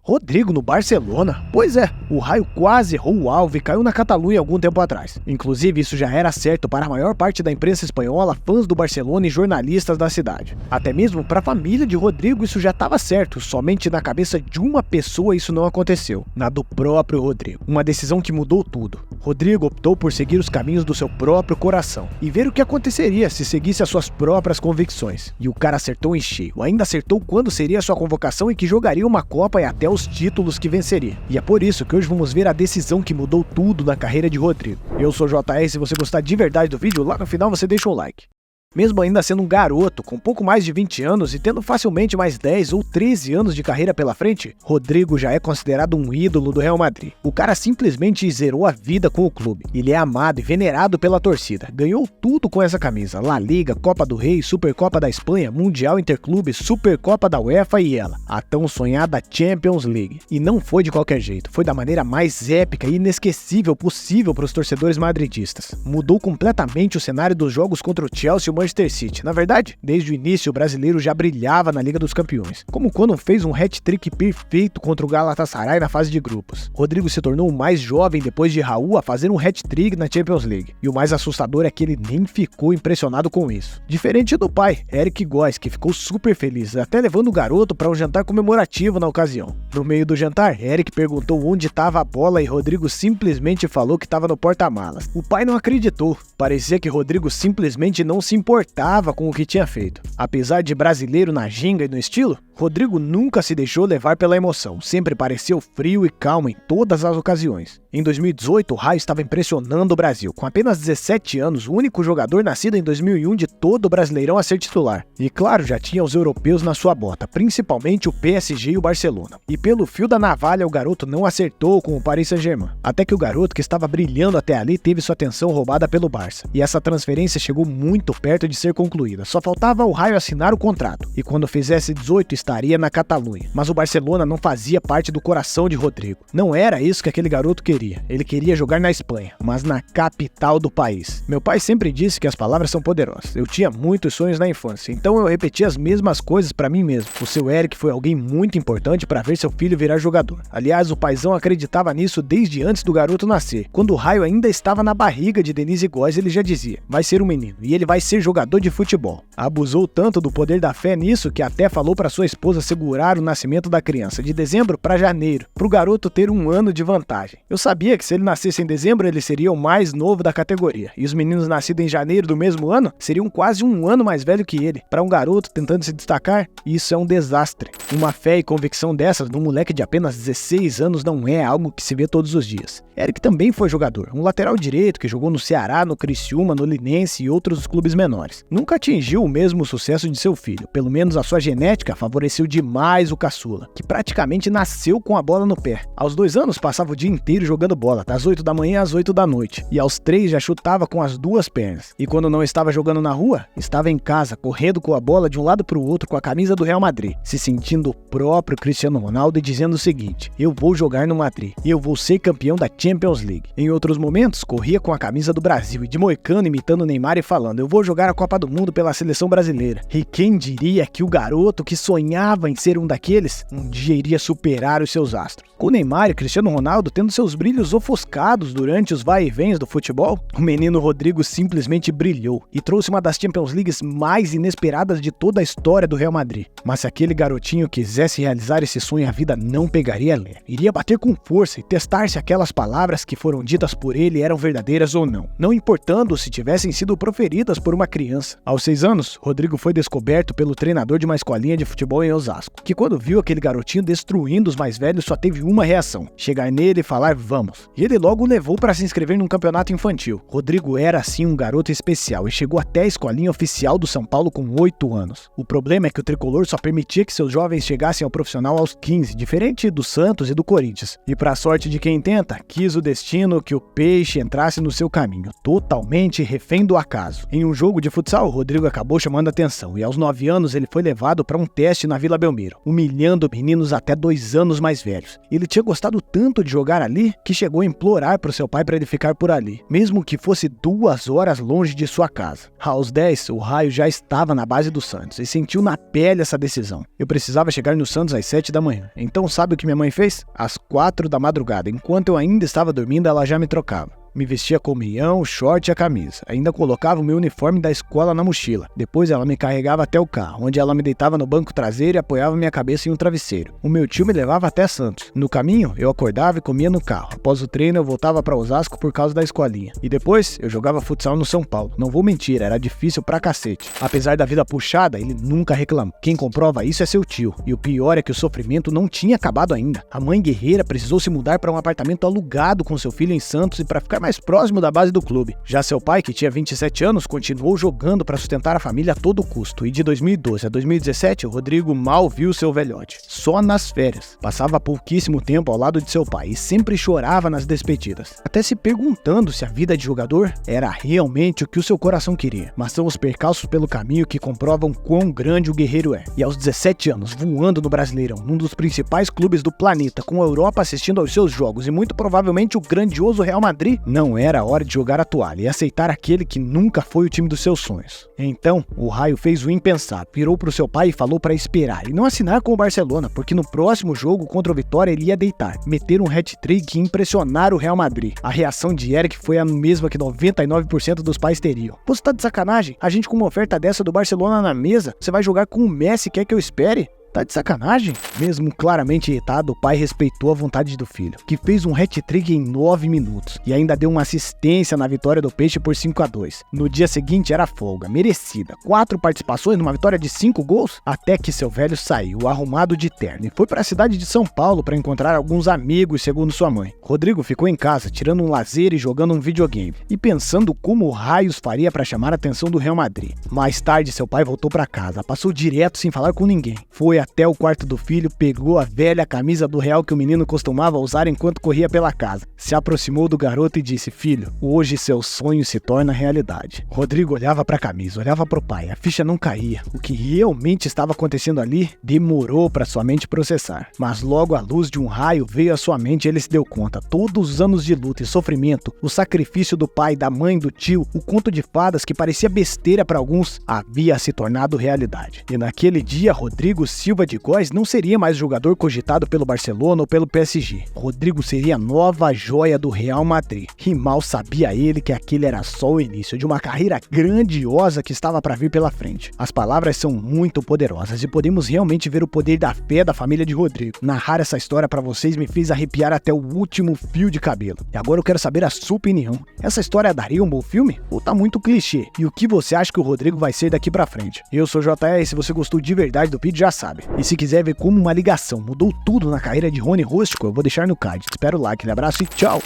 Rodrigo no Barcelona? Pois é, o Raio quase errou o alvo e caiu na Catalunha algum tempo atrás. Inclusive, isso já era certo para a maior parte da imprensa espanhola, fãs do Barcelona e jornalistas da cidade. Até mesmo para a família de Rodrigo isso já estava certo, somente na cabeça de uma pessoa isso não aconteceu, na do próprio Rodrigo. Uma decisão que mudou tudo. Rodrigo optou por seguir os caminhos do seu próprio coração e ver o que aconteceria se seguisse as suas próprias convicções. E o cara acertou em cheio, ainda acertou quando seria sua convocação e que jogaria uma Copa e até os títulos que venceria. E é por isso que hoje vamos ver a decisão que mudou tudo na carreira de Rodrigo. Eu sou o JR, se você gostar de verdade do vídeo, lá no final você deixa um like. Mesmo ainda sendo um garoto, com pouco mais de 20 anos e tendo facilmente mais 10 ou 13 anos de carreira pela frente, Rodrigo já é considerado um ídolo do Real Madrid. O cara simplesmente zerou a vida com o clube. Ele é amado e venerado pela torcida. Ganhou tudo com essa camisa: La Liga, Copa do Rei, Supercopa da Espanha, Mundial Interclubes, Supercopa da UEFA e ela, a tão sonhada Champions League. E não foi de qualquer jeito, foi da maneira mais épica e inesquecível possível para os torcedores madridistas. Mudou completamente o cenário dos jogos contra o Chelsea e Manchester City. Na verdade, desde o início o brasileiro já brilhava na Liga dos Campeões, como quando fez um hat-trick perfeito contra o Galatasaray na fase de grupos. Rodrigo se tornou o mais jovem depois de Raul a fazer um hat-trick na Champions League, e o mais assustador é que ele nem ficou impressionado com isso. Diferente do pai, Eric Goes, que ficou super feliz, até levando o garoto para um jantar comemorativo na ocasião. No meio do jantar, Eric perguntou onde estava a bola e Rodrigo simplesmente falou que estava no porta-malas. O pai não acreditou, parecia que Rodrigo simplesmente não se importava com o que tinha feito. Apesar de brasileiro na ginga e no estilo, Rodrigo nunca se deixou levar pela emoção, sempre pareceu frio e calmo em todas as ocasiões. Em 2018, o Raio estava impressionando o Brasil, com apenas 17 anos, o único jogador nascido em 2001 de todo o Brasileirão a ser titular. E claro, já tinha os europeus na sua bota, principalmente o PSG e o Barcelona. E pelo fio da navalha, o garoto não acertou com o Paris Saint-Germain. Até que o garoto que estava brilhando até ali teve sua atenção roubada pelo Barça. E essa transferência chegou muito perto de ser concluída, só faltava o Raio assinar o contrato. E quando fizesse 18, estaria na Catalunha. Mas o Barcelona não fazia parte do coração de Rodrigo. Não era isso que aquele garoto queria. Ele queria jogar na Espanha, mas na capital do país. Meu pai sempre disse que as palavras são poderosas. Eu tinha muitos sonhos na infância, então eu repetia as mesmas coisas pra mim mesmo. O seu Eric foi alguém muito importante para ver seu filho virar jogador. Aliás, o paizão acreditava nisso desde antes do garoto nascer. Quando o Raio ainda estava na barriga de Denise Goes, ele já dizia: vai ser um menino e ele vai ser jogador de futebol. Abusou tanto do poder da fé nisso que até falou para sua esposa segurar o nascimento da criança de dezembro para janeiro, para o garoto ter um ano de vantagem. Eu sabia que se ele nascesse em dezembro ele seria o mais novo da categoria, e os meninos nascidos em janeiro do mesmo ano seriam quase um ano mais velho que ele. Para um garoto tentando se destacar, isso é um desastre. Uma fé e convicção dessas num moleque de apenas 16 anos não é algo que se vê todos os dias. Eric também foi jogador, um lateral direito que jogou no Ceará, no Criciúma, no Linense e outros clubes menores. Nunca atingiu o mesmo sucesso de seu filho, pelo menos a sua genética favoreceu demais o caçula, que praticamente nasceu com a bola no pé. Aos 2 anos passava o dia inteiro jogando bola, das 8 da manhã às 8 da noite, e aos 3 já chutava com as 2 pernas. E quando não estava jogando na rua, estava em casa, correndo com a bola de um lado para o outro com a camisa do Real Madrid, se sentindo o próprio Cristiano Ronaldo e dizendo o seguinte: eu vou jogar no Madrid, eu vou ser campeão da Champions League. Em outros momentos, corria com a camisa do Brasil e de moicano imitando o Neymar e falando: eu vou jogar a Copa do Mundo pela seleção brasileira. E quem diria que o garoto que sonhava em ser um daqueles, um dia iria superar os seus astros. Com o Neymar e Cristiano Ronaldo tendo seus brilhos ofuscados durante os vai-e-vens do futebol, o menino Rodrigo simplesmente brilhou e trouxe uma das Champions Leagues mais inesperadas de toda a história do Real Madrid. Mas se aquele garotinho quisesse realizar esse sonho, a vida não pegaria leve. Iria bater com força e testar se aquelas palavras que foram ditas por ele eram verdadeiras ou não, não importando se tivessem sido proferidas por uma criança. Aos 6 anos, Rodrigo foi descoberto pelo treinador de uma escolinha de futebol em Osasco, que quando viu aquele garotinho destruindo os mais velhos só teve uma reação: chegar nele e falar vamos. E ele logo o levou para se inscrever num campeonato infantil. Rodrigo era assim um garoto especial e chegou até a escolinha oficial do São Paulo com 8 anos. O problema é que o tricolor só permitia que seus jovens chegassem ao profissional aos 15, diferente do Santos e do Corinthians. E para sorte de quem tenta, quis o destino que o peixe entrasse no seu caminho, totalmente refém do acaso. Em um jogo de futsal, Rodrigo acabou chamando a atenção e aos 9 anos ele foi levado para um teste na Vila Belmiro, humilhando meninos até 2 anos mais velhos. Ele tinha gostado tanto de jogar ali que chegou a implorar pro seu pai para ele ficar por ali, mesmo que fosse 2 horas longe de sua casa. Aos 10, o Raio já estava na base do Santos e sentiu na pele essa decisão. Eu precisava chegar no Santos às 7 da manhã. Então sabe o que minha mãe fez? Às 4 da madrugada, enquanto eu ainda estava dormindo, ela já me trocava. Me vestia com o meião, o short e a camisa. Ainda colocava o meu uniforme da escola na mochila. Depois ela me carregava até o carro, onde ela me deitava no banco traseiro e apoiava minha cabeça em um travesseiro. O meu tio me levava até Santos. No caminho, eu acordava e comia no carro. Após o treino, eu voltava para Osasco por causa da escolinha. E depois, eu jogava futsal no São Paulo. Não vou mentir, era difícil pra cacete. Apesar da vida puxada, ele nunca reclamou. Quem comprova isso é seu tio. E o pior é que o sofrimento não tinha acabado ainda. A mãe guerreira precisou se mudar para um apartamento alugado com seu filho em Santos e para ficar mais próximo da base do clube. Já seu pai, que tinha 27 anos, continuou jogando para sustentar a família a todo custo. E de 2012 a 2017, o Rodrigo mal viu seu velhote. Só nas férias. Passava pouquíssimo tempo ao lado de seu pai e sempre chorava nas despedidas. Até se perguntando se a vida de jogador era realmente o que o seu coração queria. Mas são os percalços pelo caminho que comprovam quão grande o guerreiro é. E aos 17 anos, voando no Brasileirão, num dos principais clubes do planeta, com a Europa assistindo aos seus jogos e muito provavelmente o grandioso Real Madrid, não era a hora de jogar a toalha e aceitar aquele que nunca foi o time dos seus sonhos. Então, o Raio fez o impensável, virou pro seu pai e falou para esperar e não assinar com o Barcelona, porque no próximo jogo contra o Vitória ele ia deitar, meter um hat-trick e impressionar o Real Madrid. A reação de Eric foi a mesma que 99% dos pais teriam. Você tá de sacanagem? A gente com uma oferta dessa do Barcelona na mesa, você vai jogar com o Messi, quer que eu espere? Tá de sacanagem? Mesmo claramente irritado, o pai respeitou a vontade do filho, que fez um hat-trick em 9 minutos e ainda deu uma assistência na vitória do Peixe por 5-2. No dia seguinte era folga, merecida. 4 participações numa vitória de 5 gols, até que seu velho saiu arrumado de terno e foi para a cidade de São Paulo para encontrar alguns amigos, segundo sua mãe. Rodrigo ficou em casa, tirando um lazer e jogando um videogame, e pensando como o Raios faria para chamar a atenção do Real Madrid. Mais tarde, seu pai voltou para casa, passou direto sem falar com ninguém. Foi até o quarto do filho, pegou a velha camisa do Real que o menino costumava usar enquanto corria pela casa. Se aproximou do garoto e disse: filho, hoje seu sonho se torna realidade. Rodrigo olhava para a camisa, olhava para o pai, a ficha não caía. O que realmente estava acontecendo ali demorou para sua mente processar. Mas logo a luz de um raio veio à sua mente e ele se deu conta. Todos os anos de luta e sofrimento, o sacrifício do pai, da mãe, do tio, o conto de fadas que parecia besteira para alguns, havia se tornado realidade. E naquele dia, Rodrigo Silva de Góes não seria mais o jogador cogitado pelo Barcelona ou pelo PSG. Rodrigo seria a nova joia do Real Madrid. E mal sabia ele que aquele era só o início de uma carreira grandiosa que estava para vir pela frente. As palavras são muito poderosas e podemos realmente ver o poder da fé da família de Rodrigo. Narrar essa história para vocês me fez arrepiar até o último fio de cabelo. E agora eu quero saber a sua opinião. Essa história daria um bom filme? Ou tá muito clichê? E o que você acha que o Rodrigo vai ser daqui pra frente? Eu sou o JR e se você gostou de verdade do vídeo já sabe. E se quiser ver como uma ligação mudou tudo na carreira de Rony Rústico, eu vou deixar no card. Espero lá, aquele abraço e tchau!